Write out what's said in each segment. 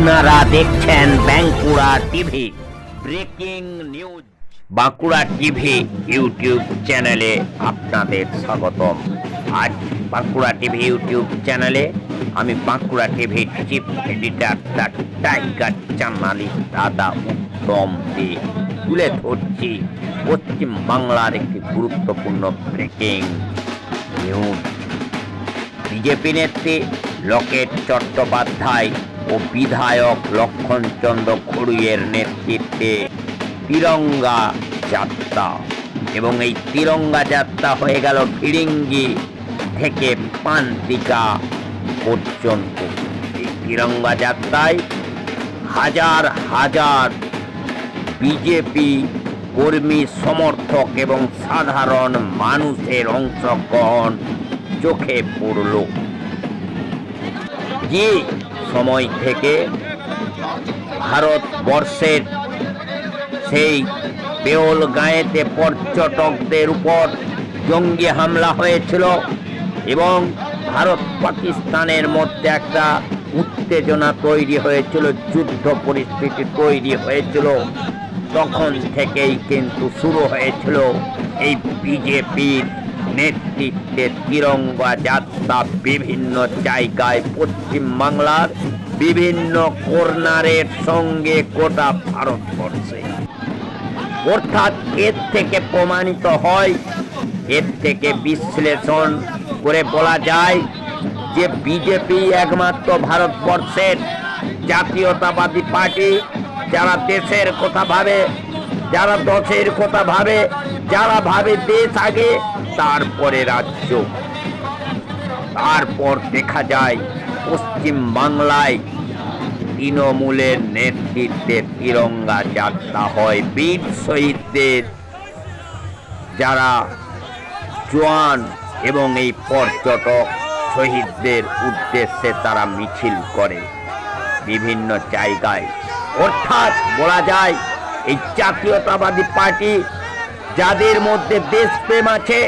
আপনারা দেখছেন Bankura TV breaking news. Bankura TV YouTube চ্যানেলে আপনাদের স্বাগতম। আজ বাঁকুড়া টিভি ইউটিউব চ্যানেলে আমি বাঁকুড়া টিভির chief editor the tiger journalist দাদা উত্তম দে তুলে ধরছি পশ্চিম বাংলার একটি গুরুত্বপূর্ণ ব্রেকিং নিউজ। বিজেপি নেত্রী লকেট চট্টোপাধ্যায় ও বিধায়ক লক্ষণচন্দ্র ঘড়ুইয়ের নেতৃত্বে তিরঙ্গা যাত্রা, এবং এই তিরঙ্গা যাত্রা হয়ে গেল ফিরিঙ্গি থেকে পান্তিকা পর্যন্ত। এই তিরঙ্গা যাত্রায় হাজার হাজার বিজেপি কর্মী, সমর্থক এবং সাধারণ মানুষের অংশগ্রহণ চোখে পড়ল। যে সময় থেকে ভারতবর্ষের সেই বেওলগাঁয়েতে পর্যটকদের উপর জঙ্গি হামলা হয়েছিল এবং ভারত পাকিস্তানের মধ্যে একটা উত্তেজনা তৈরি হয়েছিল, যুদ্ধ পরিস্থিতি তৈরি হয়েছিল, তখন থেকেই কিন্তু শুরু হয়েছিল এই বিজেপির নেতৃত্বে তিরঙ্গা যাত্রা বিভিন্ন জায়গায় পশ্চিম বাংলার বিভিন্ন কর্নারের সঙ্গে গোটা ভারতবর্ষে। অর্থাৎ এর থেকে প্রমাণিত হয়, এর থেকে বিশ্লেষণ করে বলা যায় যে বিজেপি একমাত্র ভারতবর্ষের জাতীয়তাবাদী পার্টি, যারা দেশের কথা ভাবে, যারা দশের কথা ভাবে, যারা ভাবে দেশ আগে তারপরে রাজ্য। তারপর দেখা যায় পশ্চিম বাংলায় তৃণমূলের নেতৃত্বে তিরঙ্গা যাত্রা হয়। বীর শহীদদের যারা জওয়ান এবং এই পর্যটক শহীদদের উদ্দেশ্যে তারা মিছিল করে বিভিন্ন জায়গায়। অর্থাৎ বলা যায় এই জাতীয়তাবাদী পার্টি, যাদের মধ্যে দেশপ্রেম আছে,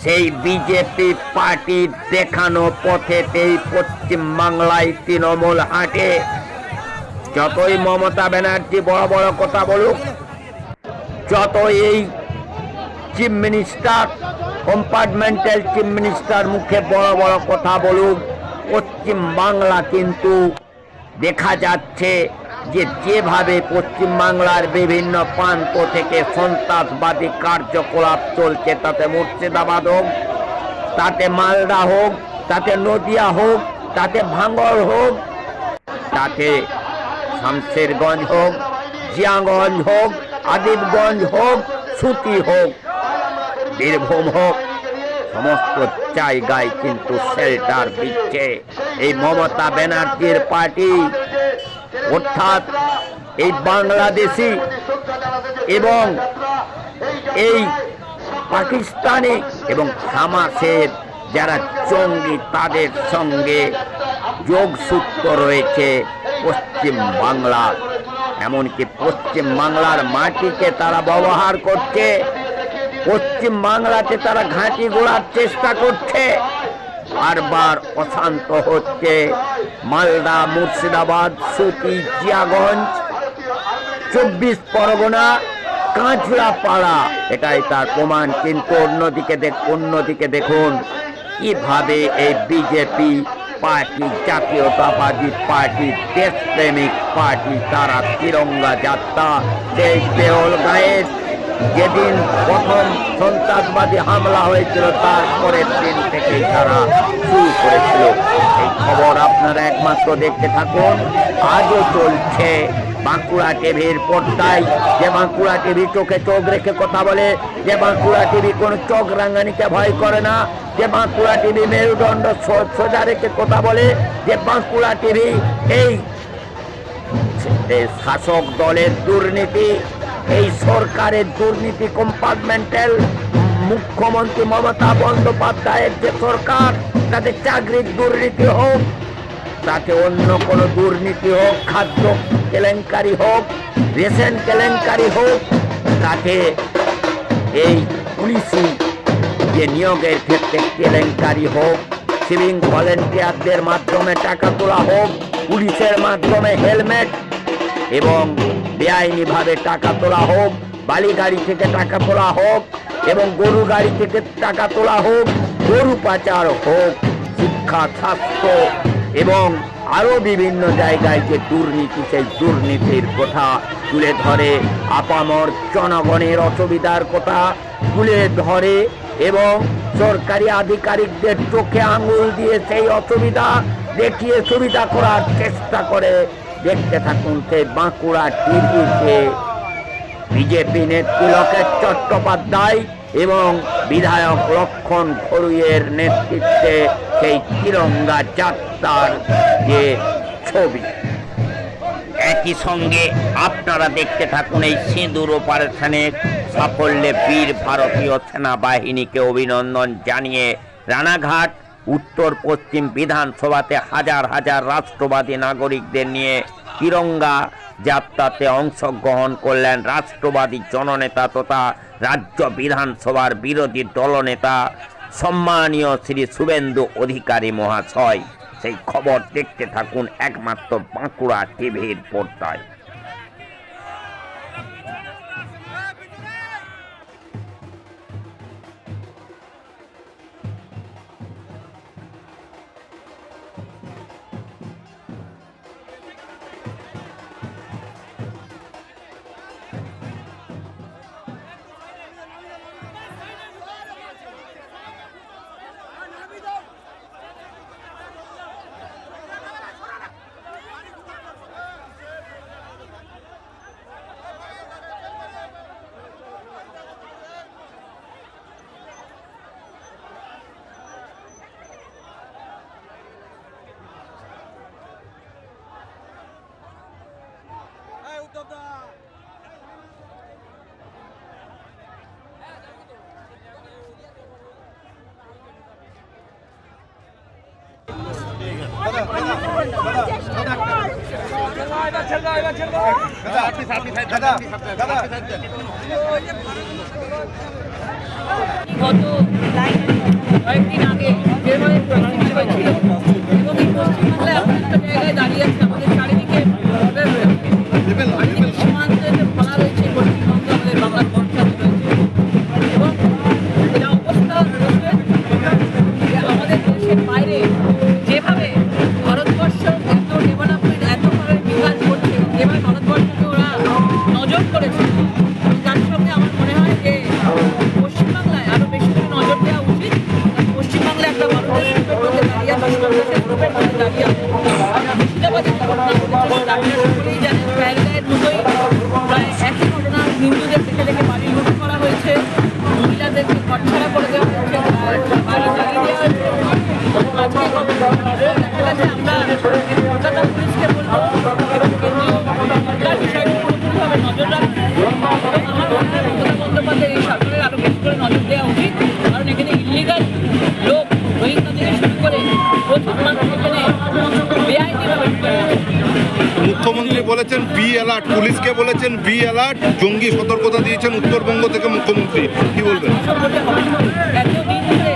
সেই বিজেপি পার্টির দেখানো পথেতেই পশ্চিম বাংলায় তৃণমূল হাঁটে। যতই মমতা ব্যানার্জি বড় বড় কথা বলুক, যতই এই chief minister, compartmental chief minister মুখে বড় বড় কথা বলুক, পশ্চিম বাংলা কিন্তু দেখা যাচ্ছে যে যেভাবে পশ্চিম বাংলার বিভিন্ন প্রান্ত থেকে সন্ত্রাসবাদী কার্যকলাপ চলছে, তাতে মুর্শিদাবাদ হোক, তাতে মালদা হোক, তাতে নদিয়া হোক, তাতে ভাঙড় হোক, তাতে শামশেরগঞ্জ হোক, জিয়াগঞ্জ হোক, আদিবগঞ্জ হোক, সুতি হোক, বীরভূম হোক, সমস্ত জায়গায় কিন্তু শেল্টার দিচ্ছে এই মমতা ব্যানার্জির পার্টি। অর্থাৎ এই বাংলাদেশি এবং এই পাকিস্তানি এবং হামাসের যারা জঙ্গি, তাদের সঙ্গে যোগসূত্র রয়েছে পশ্চিম বাংলার। এমনকি পশ্চিম বাংলার মাটিকে তারা ব্যবহার করছে, পশ্চিম বাংলাতে তারা ঘাঁটি গোড়ার চেষ্টা করছে। বারবার অশান্ত হচ্ছে মালদা, মুর্শিদাবাদ, সুতি, জিয়াগঞ্জ, 24 পরগনা, কাঁচড়াপাড়া, এটাই তার প্রমাণ। কিন্তু অন্যদিকে দেখুন কিভাবে এই বিজেপি পার্টি, জাতীয়তাবাদী পার্টি, দেশপ্রেমিক পার্টি, তারা তিরঙ্গা যাত্রা সেই দেওলগাঁয়ের যেদিন প্রথম সন্ত্রাসবাদী হামলা হয়েছিল তারপরের দিন থেকেই তারা শুরু করেছিল। এই খবর আপনারা একমাত্র দেখতে থাকুন। আজও চলছে বাঁকুড়া টিভির পর্দায়। যে বাঁকুড়া টিভি চোখে চোখ রেখে কথা বলে, যে বাঁকুড়া টিভি কোনো চোখ রাঙানিকে ভয় করে না, যে বাঁকুড়া টিভি মেরুদণ্ড সোজা রেখে কথা বলে, যে বাঁকুড়া টিভি এই শাসক দলের দুর্নীতি, এই সরকারের দুর্নীতি, কম্পার্টমেন্টাল মুখ্যমন্ত্রী মমতা বন্দ্যোপাধ্যায়ের যে সরকার, তাতে চাকরির দুর্নীতি হোক, তাতে অন্য কোনো দুর্নীতি হোক, খাদ্য কেলেঙ্কারি হোক, রেশন কেলেঙ্কারি হোক, তাতে এই পুলিশি যে নিয়োগের ক্ষেত্রে কেলেঙ্কারি হোক, সিভিং ভলেন্টিয়ারদের মাধ্যমে টাকা তোলা হোক, পুলিশের মাধ্যমে হেলমেট এবং বেআইনিভাবে টাকা তোলা হোক, বালি গাড়ি থেকে টাকা তোলা হোক এবং গরু গাড়ি থেকে টাকা তোলা হোক, গরু পাচার হোক, শিক্ষা, স্বাস্থ্য এবং আরো বিভিন্ন জায়গায় যে দুর্নীতি, সেই দুর্নীতির কথা তুলে ধরে, আপামর জনগণের অসুবিধার কথা তুলে ধরে এবং সরকারি আধিকারিকদের চোখে আঙুল দিয়ে সেই অসুবিধা দেখিয়ে সুবিধা করার চেষ্টা করে। দেখতে থাকুন সেই বাঁকুড়া টিভিতে বিজেপি নেত্রী লোকেশ চট্টোপাধ্যায় এবং বিধায়ক লক্ষণ ঘড়ুইয়ের নেতৃত্বে সেই তিরঙ্গা যাত্রার যে ছবি। একই সঙ্গে আপনারা দেখতে থাকুন এই সিঁদুর অপারেশনের সাফল্যে বীর ভারতীয় সেনাবাহিনীকে অভিনন্দন জানিয়ে রানাঘাট উত্তর পশ্চিম বিধানসভাতে হাজার হাজার রাষ্ট্রবাদী নাগরিকদের নিয়ে তিরঙ্গা যাত্রাতে অংশগ্রহণ করলেন রাষ্ট্রবাদী জননেতা তথা রাজ্য বিধানসভার বিরোধী দলনেতা সম্মানীয় শ্রী শুভেন্দু অধিকারী মহাশয়। সেই খবর দেখতে থাকুন একমাত্র বাঁকুড়া টিভির পর্দায়। গত কয়েকদিন আগে যেভাবে পরিস্থিতি হয়েছিল এবং এই পশ্চিমবাংলায় এমন একটা জায়গায় দাঁড়িয়ে আছে, আমাদের চারিদিকে সীমান্তে ফলা রয়েছে পশ্চিমবঙ্গে, আমাদের বাংলার বর্ষা রয়েছে এবং এটা অবস্থা রয়েছে যে আমাদের দেশের বাইরে যেভাবে ভারতবর্ষ এত ডেভেলপমেন্ট, এতভাবে বিকাশ করছে, যেভাবে ভারতবর্ষকে ওরা নজর করেছে, তার সঙ্গে আমার মনে হয় যে পশ্চিমবাংলায় আরো বেশি করে নজর দেওয়া উচিত। পশ্চিমবাংলায় একটা ভারতের রূপের মধ্যে দাঁড়িয়ে আছে, বাংলাদেশের রূপের মধ্যে দাঁড়িয়ে আছে। মুর্শিদাবাদে যে ঘটনা ঘটেছে আপনারা সকলেই জানেন, প্যারাগায়ের মতোই প্রায় একই ঘটনা। হিন্দুদের দেখে দেখে বাড়ি লুট করা হয়েছে, মহিলাদেরকে ঘরছাড়া করে দেওয়া হয়েছে, বাড়ি জ্বালিয়ে দেওয়া হয়েছে। আমরা কলকাতা পুলিশকে বলবো এবং কেন্দ্রীয় সরকার বিষয়টি পুরোপুরিভাবে নজর রাখবে এবং আমার মনে হয় মমতা বন্দ্যোপাধ্যায় এই সরকারের আরও বেশি করে নজর দেওয়া উচিত, কারণ এখানে ইলিগাল লোক, রোহিঙ্গা থেকে শুরু করে প্রচুর মানুষ এখানে বেআইনিভাবে মুখ্যমন্ত্রী বলেছেন বি অ্যালার্ট, পুলিশকে বলেছেন বি অ্যালার্ট, জঙ্গি সতর্কতা দিয়েছেন উত্তরবঙ্গ থেকে মুখ্যমন্ত্রী, কি বলবেন? এতদিন ধরে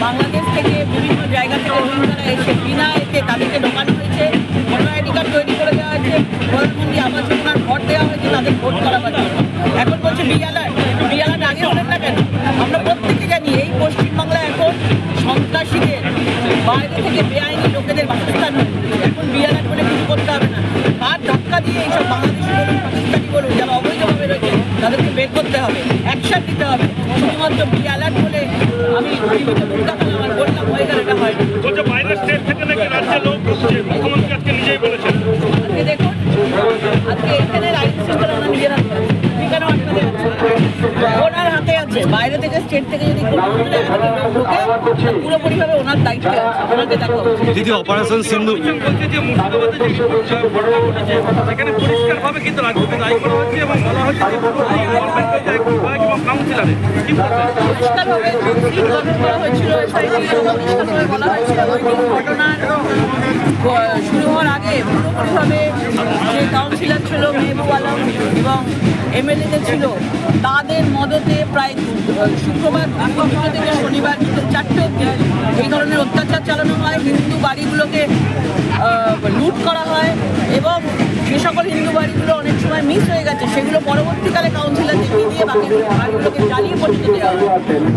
বাংলাদেশ থেকে বিভিন্ন জায়গা থেকে রোহিঙ্গারা এসে বিনা এতে তাদেরকে ঢোকানো হয়েছে, ভোটার আইডি কার্ড তৈরি করে দেওয়া হয়েছে, প্রধানমন্ত্রী আবাস যোজনার ভোট দেওয়া হয়েছে, তাদের ভোট করাবার জন্য। এখন বলছে বি অ্যালার্ট, বি অ্যালার্ট আগে হলেন না কেন? আমরা প্রত্যেকে জানি এই পশ্চিমবাংলা এখন সন্ত্রাসীদের, বাইরে থেকে বেআইনি লোকেদের বাসস্থান হয়ে উঠেছে। এখন বি অ্যালার্ট বলে কিছু করতে হবে না, আর ধাক্কা দিয়ে এইসব বাংলাদেশি বলুন, পাকিস্তানি বলুন, যারা অবৈধভাবে রয়েছে তাদেরকে বের করতে হবে, অ্যাকশন দিতে হবে। শুধুমাত্র বি অ্যালার্ট বলে আমি আমার বললাম হয়ে গেল, এটা হয় না। বাইরের স্টেট থেকে নাকি রাজ্যের লোক মুখ্যমন্ত্রী আজকে নিজেই বলেছেন। আজকে দেখুন, আজকে এখানে রাইট সিস্টেম ওনার নিজের হাতে আছে, ঠিকানা আটকাতে আছে, ওনার হাতে আছে। বাইরে থেকে স্টেট থেকে যদি ঢোকে পুরোপুরিভাবে ওনার দায়িত্বে আছে, ওনাকে দেখা উচিত। দিদি অপারেশন সিন্ধু বলছে যে মুর্শিদাবাদে যে ঘটনা ঘটেছে সেখানে পরিষ্কারভাবে কিন্তু রাজ্যকে দায়ী করা হচ্ছে এবং বলা হচ্ছে যে কাউন্সিলারে কি পরিষ্কারভাবে গঠন করা হয়েছিল এসআইটি এবং পরিষ্কারভাবে বলা হয়েছিল ওই ঘটনার শুরু হওয়ার আগে পুরোপুরিভাবে যে কাউন্সিলর ছিল মেহবুব আলম এবং এমএলএদের ছিল, তাদের মদতে প্রায় শুক্রবার দুপুর থেকে শনিবার বিকেল 4টে অবধি এই ধরনের অত্যাচার চালানো হয়। হিন্দু বাড়িগুলোকে লুট লুট করা হয় এবং যে সকল হিন্দু বাড়িগুলো অনেক সময় মিস হয়ে গেছে সেগুলো পরবর্তীকালে কাউন্সিলর দেখিয়ে দিয়ে বাকি বাড়িগুলোকে জ্বালিয়ে পর্যন্ত দেওয়া হয়।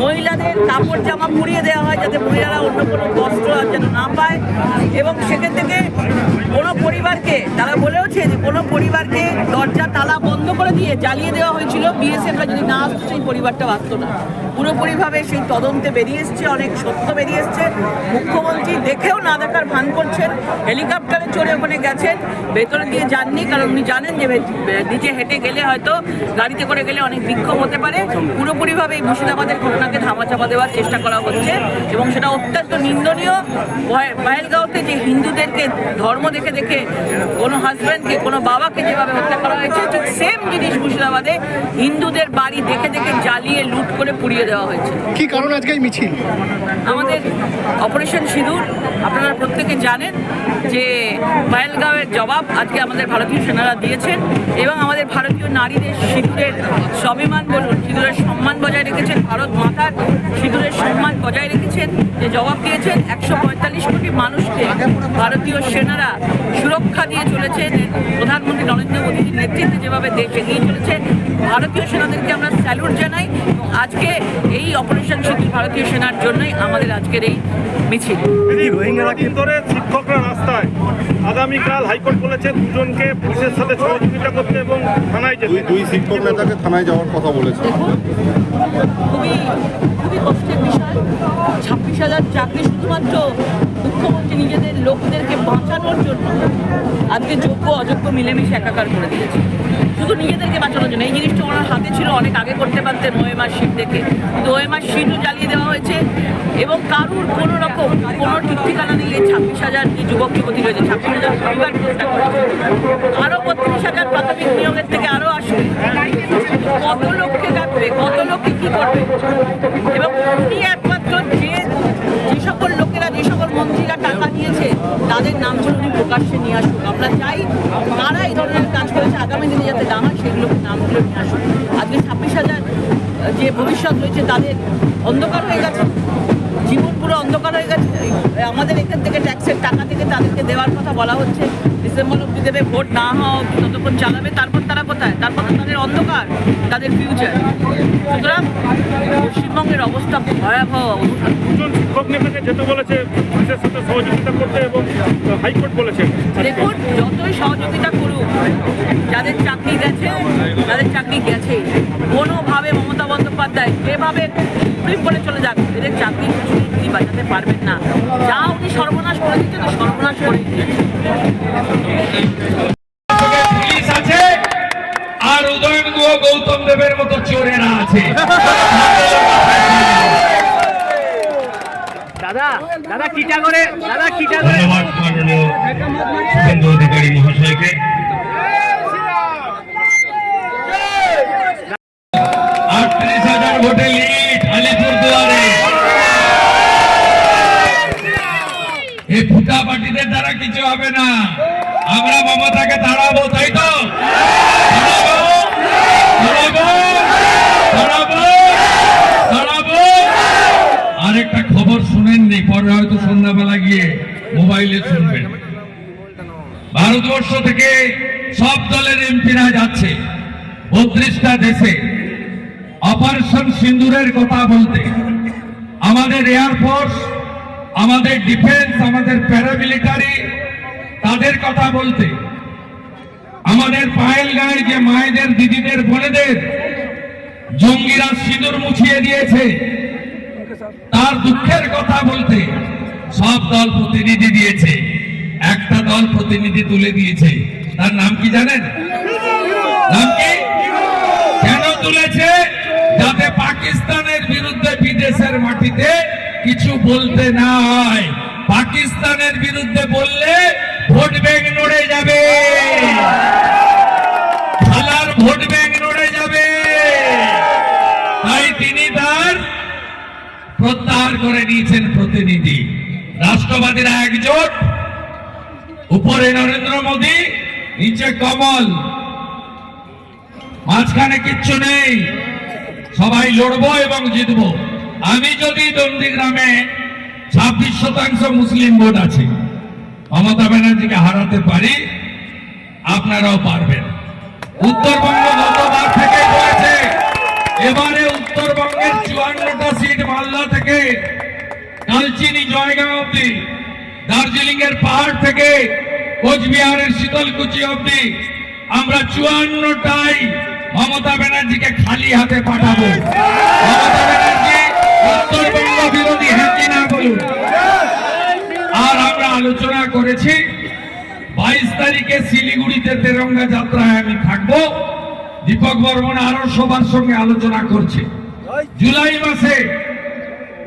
মহিলাদের কাপড় জামা পুড়িয়ে দেওয়া হয় যাতে মহিলারা অন্য কোনো বস্ত্র যেন না পায় এবং সেখান থেকে কোনো পরিবারকে তারা বলেওছে যে কোনো পরিবারকে দরজা তালা বন্ধ করে দিয়ে জ্বালিয়ে দেওয়া হয়েছিল, বিএসএফরা যদি না আসতো সেই পরিবারটা বাঁচত না। পুরোপুরিভাবে সেই তদন্তে বেরিয়ে এসছে, অনেক সত্য বেরিয়ে এসছে। মুখ্যমন্ত্রী দেখেও না দেখার ভান করছেন, হেলিকপ্টারে চড়ে ওখানে গেছেন, ভেতরে দিয়ে যাননি, কারণ উনি জানেন যে নিচে হেঁটে গেলে হয়তো গাড়িতে করে গেলে অনেক বিক্ষোভ হতে পারে। পুরোপুরিভাবে এই মুর্শিদাবাদের ঘটনাকে ধামাচাপা দেওয়ার চেষ্টা করা হচ্ছে এবং সেটা অত্যন্ত নিন্দনীয়। পহেলগাঁওতে যে হিন্দুদেরকে ধর্ম দেখে দেখে কোনো হাজব্যান্ডকে কোনো বাবাকে যেভাবে হত্যা করা হয়েছে, ঠিক সেম জিনিস মুর্শিদাবাদে হিন্দুদের বাড়ি দেখে দেখে জ্বালিয়ে লুট করে পুড়িয়ে দেওয়া হয়েছে। কি কারণ আজকে এই মিছিল? আমাদের অপারেশন সিঁদুর, আপনারা প্রত্যেকে জানেন যে পহেলগাঁওয়ের জবাব আজকে আমাদের ভারতীয় সেনারা দিয়েছেন এবং আমাদের ভারতীয় নারীদের সিঁদুরের স্বাভিমান বলুন, সিঁদুরের সম্মান বজায় রেখেছেন, ভারত মাতার সিঁদুরের সম্মান বজায় রেখেছেন, যে জবাব দিয়েছেন। 145 কোটি মানুষকে ভারতীয় সেনারা সুরক্ষা দিয়ে চলেছে। প্রধানমন্ত্রী নরেন্দ্র মোদীর নেতৃত্বে যেভাবে দেশ এগিয়ে চলেছে, ভারতীয় সেনাদেরকে আমরা স্যালুট জানাই এবং আজকে এই অপারেশন সিঁদুর ভারতীয় সেনার জন্যই আমাদের আজকের এই মিছিল। রোহিঙ্গারা দিন ধরে শিক্ষকরা রাস্তায়, আগামীকাল হাইকোর্ট বলেছে দুজনকে পুলিশের সাথে সহযোগিতা করতে এবং থানায় যেতে। দুই শিক্ষক নেতাকে থানায় যাওয়ার কথা বলেছে। দেখুন, খুবই খুবই কষ্টের বিষয়। 26,000 চাকরি শুধুমাত্র মুখ্যমন্ত্রী নিজেদের লোকদেরকে বাঁচানোর জন্য আজকে যোগ্য অযোগ্য মিলেমিশে একাকার করে দিয়েছে, শুধু নিজেদেরকে বাঁচানোর জন্য। এই জিনিসটা ওনার হাতে ছিল, অনেক আগে করতে পারতেন ওএমআর শিট দেখে, কিন্তু ওএমআর শিটও জ্বালিয়ে দেওয়া হয়েছে এবং কারুর কোনো রকম কোনো ঠিক ঠিকানা নেই। এই 26,000 যে যুবক যুবতী রয়েছে, 26,000 পরিবার চেষ্টা করেছে, আরও 32,000 প্রাথমিক নিয়োগের থেকে আরও আসবে। কত লোককে ডাকবে, কত লোককে কী করবে? এবং উনি একমাত্র যে সকল লোকেরা, যে সকল মন্ত্রীরা টাকা নিয়েছে তাদের নামগুলো উনি প্রকাশ্যে নিয়ে আসুন। আমরা চাই কারা এই ধরনের কাজ করেছে আগামী দিনে যাতে না হয় সেগুলোকে নামগুলো নিয়ে আসুন। আজকে 26,000 যে ভবিষ্যৎ রয়েছে তাদের অন্ধকার হয়ে গেছে, জীবন পুরো অন্ধকার হয়ে গেছে। আমাদের এখান থেকে ট্যাক্সের টাকা থেকে তাদেরকে দেওয়ার কথা বলা হচ্ছে, ডিসেম্বর অব্দি দেবে, ভোট না হওয়া অব্দি ততক্ষণ চালাবে, তারপর তারা কোথায়? তারপর তাদের অন্ধকার, তাদের ফিউচার। সুতরাং পশ্চিমবঙ্গের অবস্থা ভয়াবহ অবস্থা। দুজন শিক্ষক নেতাকে যেতে বলেছে পুলিশের সাথে সহযোগিতা করতে এবং হাইকোর্ট বলেছে। দেখুন, যতই সহযোগিতা করুক, যাদের চাকরি গেছে তাদের চাকরি গেছে। কোনোভাবে মমতা বন্দ্যোপাধ্যায় যেভাবে সুপ্রিম কোর্টে চলে যাক, এদের চাকরি তিনি বাঁচাতে পারবেন না। যা উনি সর্বনাশ করে দিচ্ছে, তো সর্বনাশ করে দিচ্ছে। পুলিশ আছে আর উদয়ন গুহ গৌতম দেবের মতো চোরেরা আছে। ধন্যবাদ মাননীয় শুভেন্দু অধিকারী মহাশয়কে। 38,000 ভোটে লিড আলিপুরদুয়ারে। এই ফুটা পার্টিদের দ্বারা কিছু হবে না, আমরা মমতাকে তাড়াবো, তাই তো? আরেকটা খবর শুনেননি, পরে হয়তো সন্ধ্যাবেলা গিয়ে মোবাইলে শুনবেন। ভারতবর্ষ থেকে সব দলের এমপিরা যাচ্ছে 32টা দেশে অপারেশন সিন্দুরের কথা বলতে। আমাদের এয়ারফোর্স, আমাদের ডিফেন্স, আমাদের প্যারামিলিটারি তাদের কথা বলতে, আমাদের পহেলগাঁয়ের যে মায়েদের, দিদিদের, বোনেদের জঙ্গিরা সিঁদুর মুছিয়ে দিয়েছে তার দুঃখের কথা বলতে সব দল প্রতিনিধি দিয়েছে। একটা দল প্রতিনিধি তুলে দিয়েছে, তার নাম কি জানেন? নাম কি? কেন তুলেছে? যাতে পাকিস্তানের বিরুদ্ধে বিদেশের মাটিতে কিছু বলতে না হয়। পাকিস্তানের বিরুদ্ধে বললে ভোট ব্যাংক নড়ে যাবে, খেলার ভোট ব্যাংক নড়ে যাবে। তাই তিনি তার প্রত্যাহার করে নিয়েছেন প্রতিনিধি। রাষ্ট্রবাদীরা একজোট, উপরে নরেন্দ্র মোদী, নিচে কমল, মাঝখানে কিচ্ছু নেই। সবাই লড়বো এবং জিতবো। আমি যদি নন্দীগ্রামে 26% মুসলিম ভোট আছে, মমতা ব্যানার্জিকে হারাতে পারি, আপনারাও পারবেন। উত্তরবঙ্গ গতবার থেকে হয়েছে, এবারে উত্তরবঙ্গের 54টা সিট মালদা থেকে কালচিনি জয়গাঁও অব্দি, দার্জিলিং এর পাহাড় থেকে কোচবিহারের শীতলকুচি অব্দি আমরা 54টাই মমতা ব্যানার্জিকে খালি হাতে পাঠাবো। মমতা ব্যানার্জি উত্তরবঙ্গ বিরোধী হ্যাঁ না বলুন। আর আমরা আলোচনা করেছি 22 তারিখে শিলিগুড়িতে তেরঙ্গা যাত্রায় আমি থাকবো। দীপক বর্মন আরো সবার সঙ্গে আলোচনা করছে। জুলাই মাসে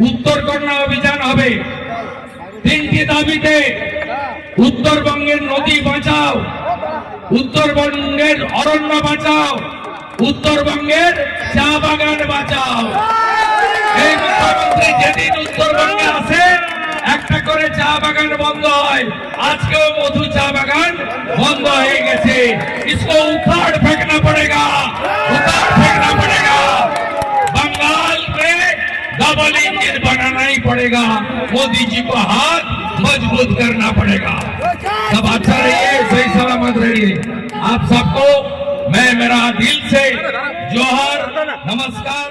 উত্তরকন্যা অভিযান হবে। 3টি দাবিতে উত্তরবঙ্গের নদী বাঁচাও, উত্তরবঙ্গের অরণ্য বাঁচাও, উত্তরবঙ্গের চা বাগান বাঁচাও। এই মুখ্যমন্ত্রী যেদিন উত্তরবঙ্গে আসে একটা করে চা বাগান বন্ধ হয়। আজকেও মধু চা বাগান বন্ধ হয়ে গেছে। इसको उखाड़ फेंकना पड़ेगा, उखाड़ फेंकना पड़ेगा। बंगाल में डबल इंजन बनाना ही पड़ेगा। मोदी जी को हाथ मजबूत करना पड़ेगा। सब अच्छा रहिए, सही सलामत रहिए। आप सबको मैं मेरा दिल से जोहर, नमस्कार।